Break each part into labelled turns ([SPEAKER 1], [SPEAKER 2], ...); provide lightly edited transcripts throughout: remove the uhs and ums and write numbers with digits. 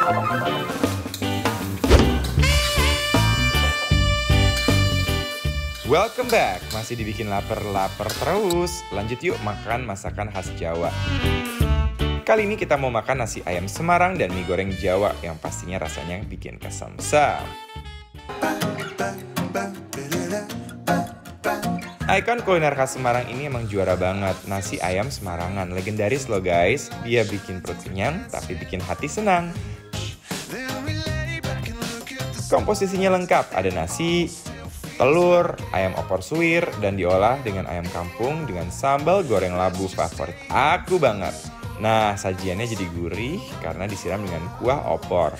[SPEAKER 1] Welcome back, masih dibikin lapar-lapar terus. Lanjut yuk makan masakan khas Jawa. Kali ini kita mau makan nasi ayam Semarang dan mie goreng Jawa yang pastinya rasanya bikin kesamsam. Ikon kuliner khas Semarang ini emang juara banget. Nasi ayam Semarangan, legendaris loh guys. Dia bikin perut kenyang, tapi bikin hati senang. Komposisinya lengkap, ada nasi, telur, ayam opor suwir, dan diolah dengan ayam kampung dengan sambal goreng labu favorit aku banget. Nah, sajiannya jadi gurih karena disiram dengan kuah opor.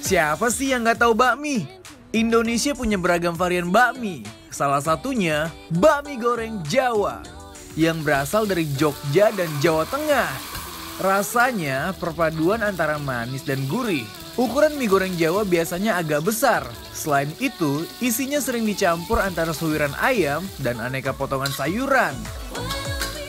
[SPEAKER 2] Siapa sih yang nggak tahu bakmi? Indonesia punya beragam varian bakmi. Salah satunya bakmi goreng Jawa yang berasal dari Jogja dan Jawa Tengah. Rasanya perpaduan antara manis dan gurih. Ukuran mie goreng Jawa biasanya agak besar. Selain itu, isinya sering dicampur antara suwiran ayam dan aneka potongan sayuran.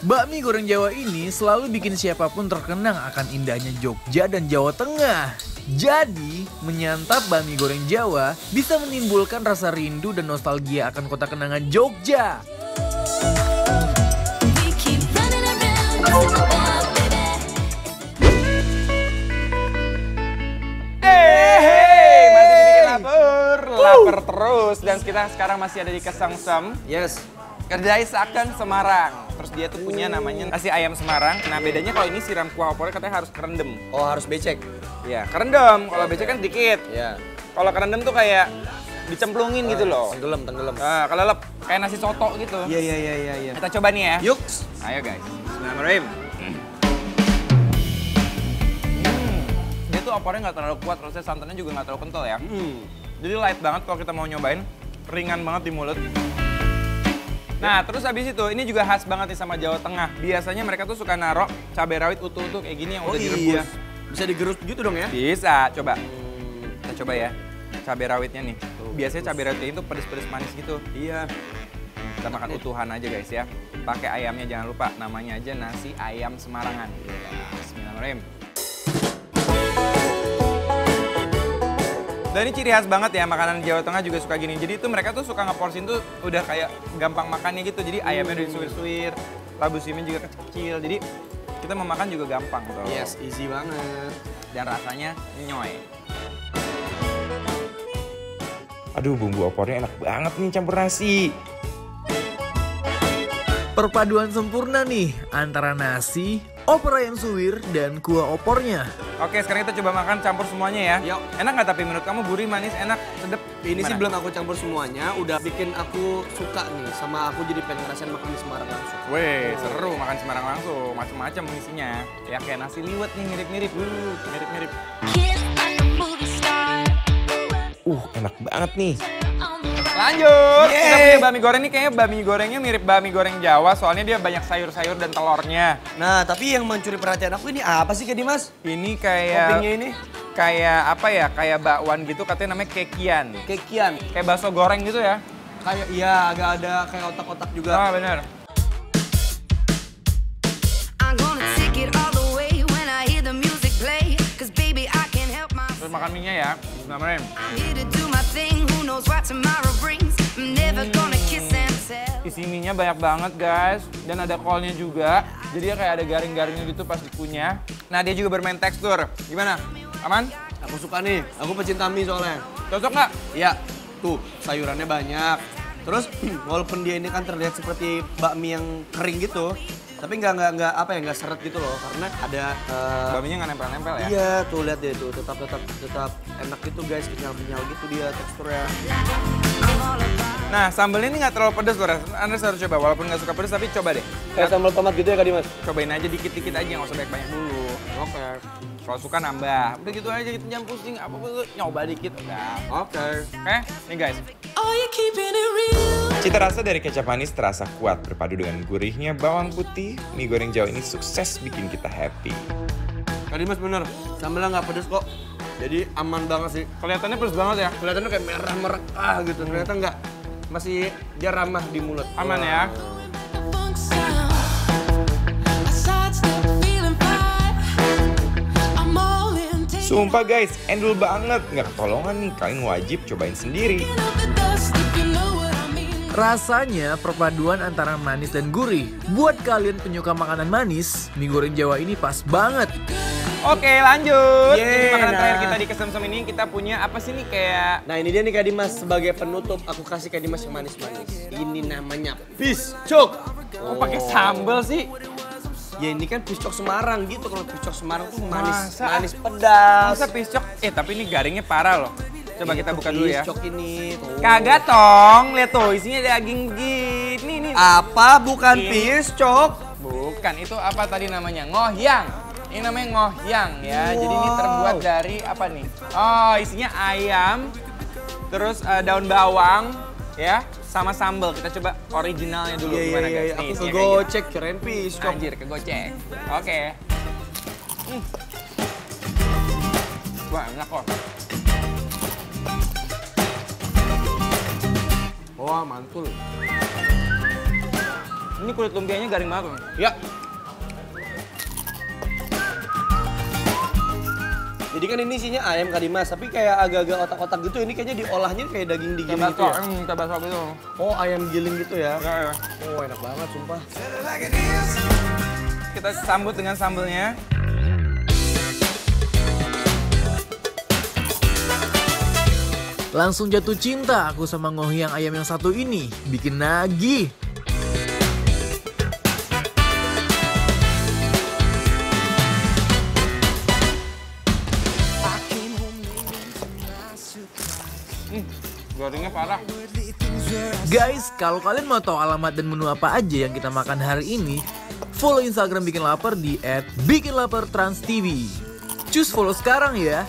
[SPEAKER 2] Bakmi goreng Jawa ini selalu bikin siapapun terkenang akan indahnya Jogja dan Jawa Tengah. Jadi, menyantap bakmi goreng Jawa bisa menimbulkan rasa rindu dan nostalgia akan kota kenangan Jogja.
[SPEAKER 1] Lapar terus dan kita sekarang masih ada di Kesamsam.
[SPEAKER 3] Yes.
[SPEAKER 1] Kedai Saken Semarang. Terus dia tuh punya namanya nasi ayam Semarang. Nah bedanya kalau ini siram kuah opornya katanya harus kerendam.
[SPEAKER 3] Oh harus becek?
[SPEAKER 1] Iya kerendam. Kalau becek kan dikit.
[SPEAKER 3] Iya.
[SPEAKER 1] Kalau kerendam tuh kayak dicemplungin gitu loh.
[SPEAKER 3] Tenggelam.
[SPEAKER 1] Nah, kelelep kayak nasi soto gitu.
[SPEAKER 3] Iya.
[SPEAKER 1] Kita coba nih ya.
[SPEAKER 3] Yuk.
[SPEAKER 1] Ayo guys. Bismillahirrahmanirrahim. Dia tuh opornya nggak terlalu kuat, terusnya santannya juga nggak terlalu kental ya. Jadi light banget kalau kita mau nyobain, ringan banget di mulut. Nah, terus habis itu, ini juga khas banget nih sama Jawa Tengah. Biasanya mereka tuh suka narok cabai rawit utuh-utuh kayak gini yang udah direbus.
[SPEAKER 3] Iya. Bisa digerus gitu dong ya?
[SPEAKER 1] Bisa, coba. Kita coba ya, cabai rawitnya nih. Biasanya cabai rawitnya itu pedes-pedes manis gitu.
[SPEAKER 3] Iya.
[SPEAKER 1] Kita makan utuhan aja guys ya. Pakai ayamnya jangan lupa, namanya aja nasi ayam Semarangan. Bismillahirrahmanirrahim. Dan ini ciri khas banget ya, makanan Jawa Tengah juga suka gini. Jadi itu mereka tuh suka ngeporsin tuh udah kayak gampang makannya gitu. Jadi ayamnya udah disuir-suir, labu simen juga kecil-kecil. Jadi kita mau makan juga gampang tuh.
[SPEAKER 3] Yes, easy banget.
[SPEAKER 1] Dan rasanya nyoy. Aduh, bumbu opornya enak banget nih campur nasi.
[SPEAKER 2] Perpaduan sempurna nih antara nasi, opor ayam suwir, dan kuah opornya.
[SPEAKER 1] Oke, sekarang kita coba makan campur semuanya ya.
[SPEAKER 3] Yuk.
[SPEAKER 1] Enak nggak tapi menurut kamu gurih, manis, enak, sedep?
[SPEAKER 3] Ini sih
[SPEAKER 1] Gimana?
[SPEAKER 3] belum aku campur semuanya, udah bikin aku suka nih sama aku jadi pengen ngerasain makan di Semarang langsung.
[SPEAKER 1] Weh, seru makan Semarang langsung, macem-macem isinya. Ya kayak nasi liwet nih, mirip-mirip. Mirip-mirip. Enak banget nih. Lanjut, kita punya bakmi goreng nih, kayaknya bakmi gorengnya mirip bakmi goreng Jawa, soalnya dia banyak sayur-sayur dan telurnya.
[SPEAKER 3] Nah, tapi yang mencuri perhatian aku ini apa sih Kak Dimas?
[SPEAKER 1] Ini kayak...
[SPEAKER 3] Toppingnya ini?
[SPEAKER 1] Kayak apa ya, kayak bakwan gitu, katanya namanya kekian.
[SPEAKER 3] Kekian.
[SPEAKER 1] Kayak bakso goreng gitu ya.
[SPEAKER 3] Kayak, iya agak ada kayak otak-otak juga.
[SPEAKER 1] Ah, bener. Terus makan mie-nya ya, bismillahirrahmanirrahim. Isi mie-nya banyak banget guys, dan ada kolnya juga. Jadi ya kayak ada garing-garingnya gitu pas dikunyah. Nah dia juga bermain tekstur, gimana? Aman?
[SPEAKER 3] Aku suka nih, aku pecinta mie soalnya.
[SPEAKER 1] Cocok nggak?
[SPEAKER 3] Iya, tuh sayurannya banyak. Terus walaupun dia ini kan terlihat seperti bakmi yang kering gitu, tapi nggak seret gitu loh, karena ada
[SPEAKER 1] Bakminya nggak nempel-nempel ya?
[SPEAKER 3] Iya, tuh lihat deh tuh, tetap enak gitu guys, kenyal-kenyal gitu dia teksturnya.
[SPEAKER 1] Nah sambelnya ini nggak terlalu pedas loh, Anda harus coba, walaupun nggak suka pedas tapi coba deh.
[SPEAKER 3] Kayak sambal tomat gitu ya Kak Dimas?
[SPEAKER 1] Cobain aja dikit-dikit aja, nggak usah banyak-banyak dulu. Oke. Kalau suka nambah, udah gitu aja, gitu jangan pusing, apa-apa nyoba dikit udah. Oke, nih guys. Cita rasa dari kecap manis terasa kuat berpadu dengan gurihnya bawang putih. Mie goreng Jawa ini sukses bikin kita happy.
[SPEAKER 3] Kak Dimas bener, sambalnya nggak pedes kok. Jadi aman banget sih.
[SPEAKER 1] Kelihatannya pedes banget ya?
[SPEAKER 3] Kelihatannya kayak merah merekah gitu. Ternyata nggak, masih dia ramah di mulut.
[SPEAKER 1] Aman ya? Sumpah guys, endul banget. Nggak ketolongan nih, kalian wajib cobain sendiri.
[SPEAKER 2] Rasanya perpaduan antara manis dan gurih. Buat kalian penyuka makanan manis, mie goreng Jawa ini pas banget.
[SPEAKER 1] Oke, lanjut.
[SPEAKER 3] Yeay,
[SPEAKER 1] Jadi makanan
[SPEAKER 3] nah.
[SPEAKER 1] terakhir kita di Kesemsem ini kita punya apa sih nih kayak...
[SPEAKER 3] Nah ini dia nih Kak Dimas, sebagai penutup aku kasih Kak Dimas yang manis-manis. Ini namanya piscok.
[SPEAKER 1] Oh, pakai sambal sih.
[SPEAKER 3] Ya ini kan piscok Semarang gitu, kalau piscok Semarang tuh manis,
[SPEAKER 1] Masa?
[SPEAKER 3] manis pedas.
[SPEAKER 1] Masa piscok? Tapi ini garingnya parah loh. Coba kita buka dulu ya.
[SPEAKER 3] Piscok ini tuh.
[SPEAKER 1] Kagak tong, lihat tuh isinya daging gini nih.
[SPEAKER 3] Apa bukan
[SPEAKER 1] Ini.
[SPEAKER 3] piscok?
[SPEAKER 1] Bukan, itu apa tadi namanya? Ngohyang. Ini namanya ngohyang ya. Jadi ini terbuat dari apa nih? Oh, isinya ayam, terus daun bawang ya, sama sambal. Kita coba originalnya dulu gimana guys. Nih,
[SPEAKER 3] Aku
[SPEAKER 1] isinya kayak
[SPEAKER 3] kegocek keren
[SPEAKER 1] gitu.
[SPEAKER 3] piscok.
[SPEAKER 1] Anjir, kegocek. Oke. Wah, enak kok.
[SPEAKER 3] Wah mantul.
[SPEAKER 1] Ini kulit lumpianya garing banget.
[SPEAKER 3] Ya. Jadi kan ini isinya ayam Kak Dimas, tapi kayak agak-agak otak-otak gitu. Ini kayaknya diolahnya kayak daging digiling gitu ya.
[SPEAKER 1] Kita bakso gitu.
[SPEAKER 3] Oh ayam giling gitu ya.
[SPEAKER 1] Ya.
[SPEAKER 3] Oh enak banget sumpah.
[SPEAKER 1] Kita sambut dengan sambelnya.
[SPEAKER 2] Langsung jatuh cinta aku sama ngohyang ayam yang satu ini. Bikin nagih.
[SPEAKER 1] Gorengnya parah.
[SPEAKER 2] Guys, kalau kalian mau tahu alamat dan menu apa aja yang kita makan hari ini, follow Instagram Bikin Lapar di @bikinlapartransTV. Cus follow sekarang ya.